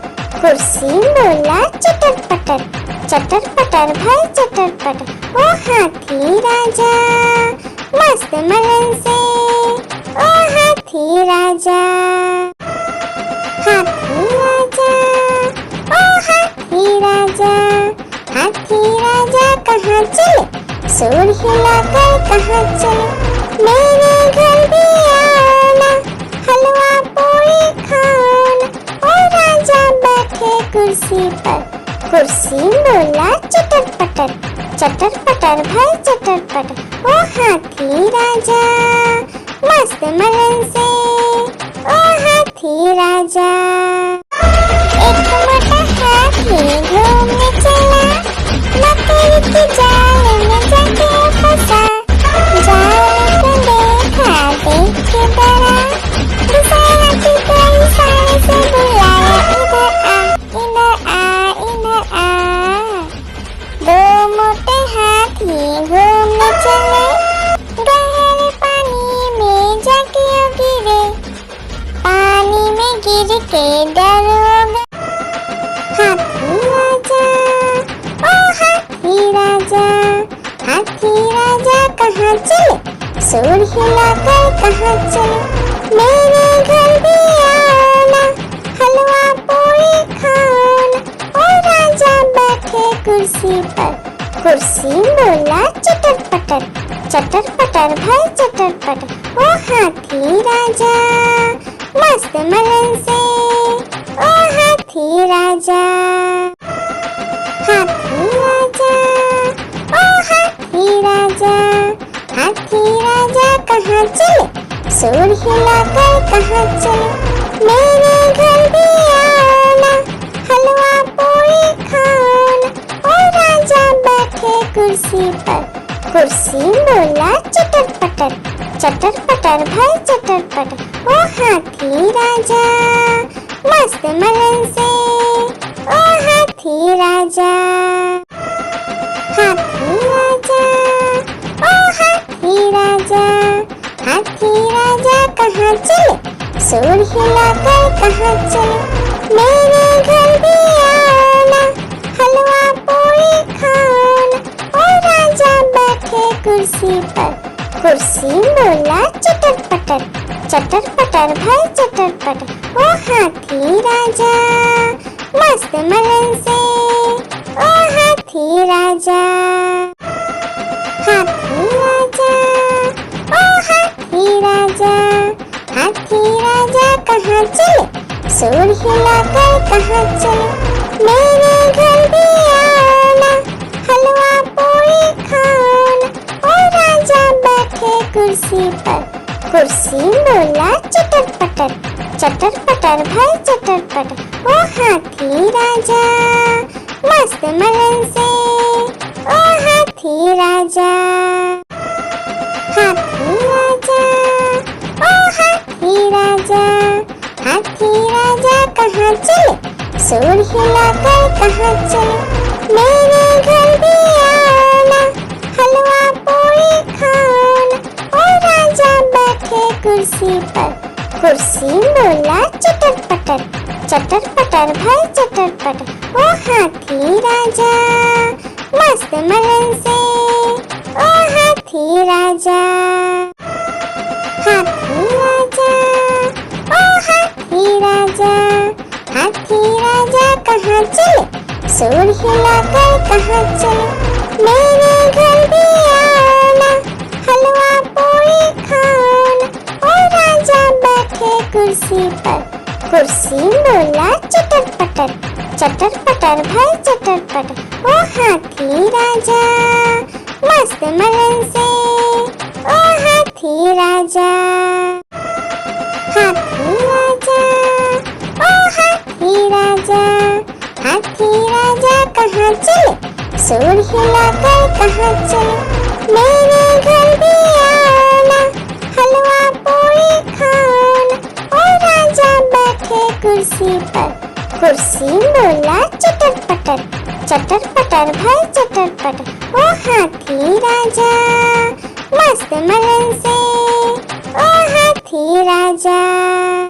कुर्सी बोला चटर पटर, चटर पटर भाई चटर पटर। ओ हाथी राजा मस्त मलन से, ओ हाथी राजा। हाथी राजा, ओ हाथी राजा, हाथी राजा कहाँ चले, सूंड हिलाकर कहाँ चले, मेरे घर भी आना, हलवा पूरी खाना। ओ राजा बैठे कुर्सी पर, कुर्सी बोला चटर पटर, चटर पटर भाई चटर पटर। ओ हाथी राजा मस्त मलन से, ओ हाथी राजा। एक मोटा हाथी घूमने चला, मकड़ी की जाल में जाके फंसा। जाल को देखा देख के डरा, दूसरा हाथी को इशारे से बुलाया, इधर आ इधर आ। दो मोटे हाथी घूमने चले, गहरे पानी में जाके गिरे, पानी में गिर के डरोगे। हाथी राजा, ओ हाथी राजा, हाथी राजा कहाँ चले, सूंड हिलाकर कहाँ चले, मेरे घर भी आना, हलवा पूरी खाना। ओ राजा बैठे कुर्सी पर, कुर्सी बोला चटर पटर, चटर पटर भाई चटर पटर। ओ हाथी राजा मस्त मलन से, ओ हाथी राजा। हाथी राजा, ओ हाथी राजा, हाथी राजा कहाँ चले, सूंड हिलाकर कहाँ चले, मेरे घर भी आना, हलवा पूरी खाना। ओ राजा बैठे कुर्सी पर, कुर्सी बोला चटर पटर, चटर पटर भाई चटर पटर। ओ हाथी राजा मस्त मलन से, ओ हाथी राजा। हाथी राजा, ओ हाथी राजा, हाथी राजा कहाँ चले, सूंड हिलाकर कहाँ चले, मेरे घर भी आना, हलवा पूरी खाना। ओ राजा बैठे कुर्सी पर, कुर्सी बोला चटर पटर, चटर पटर भाई चटर पटर। ओ हाथी राजा मस्त मलन से, ओ हाथी राजा। हाथी राजा, ओ हाथी राजा, हाथी राजा कहाँ चले, सूंड हिलाकर कहाँ चले, मेरे घर भी आना, हलवा पूरी खाना। ओ राजा बैठे कुर्सी पर, कुर्सी बोला चटर पटर, चटर पटर भाई चटर पटर। ओ हाथी राजा मस्त मलन से, ओ हाथी राजा। हाथी राजा, ओ हाथी राजा, हाथी राजा कहाँ चले, सूंड हिलाकर कहाँ चले, मेरे घर भी आना, हलवा पूरी खाओ ना। ओ राजा बैठे कुर्सी पर, कुर्सी बोला चटर पटर, चटर पटर भाई चटर पटर। ओ हाथी राजा मस्त मलन से, ओ हाथी राजा, हाथी राजा, ओ हाथी राजा, हाथी राजा कहाँ चले, सूर हिलाकर कहाँ चले, मेरे घर भी आओ ना, हलवा पूरी खाओ ना। ओ राजा बैठे कुर्सी पर, कुर्सी बोला चटर पटर, चटर पटर भाई चटर पटर। ओ हाथी राजा मस्त मलन से, ओ हाथी राजा, हाथी राजा, ओ हाथी राजा, हाथी राजा कहाँ चले, सूर हिलाकर कहाँ चले, मेरे घर भी आओ ना, हलवा पूरी खाओ ना। ओ राजा बैठे कुर्सी पर, कुर्सी बोला चटर पटर, चटर पटर भाई चटर पटर। ओ हाथी राजा मस्त मलन से, ओ हाथी राजा।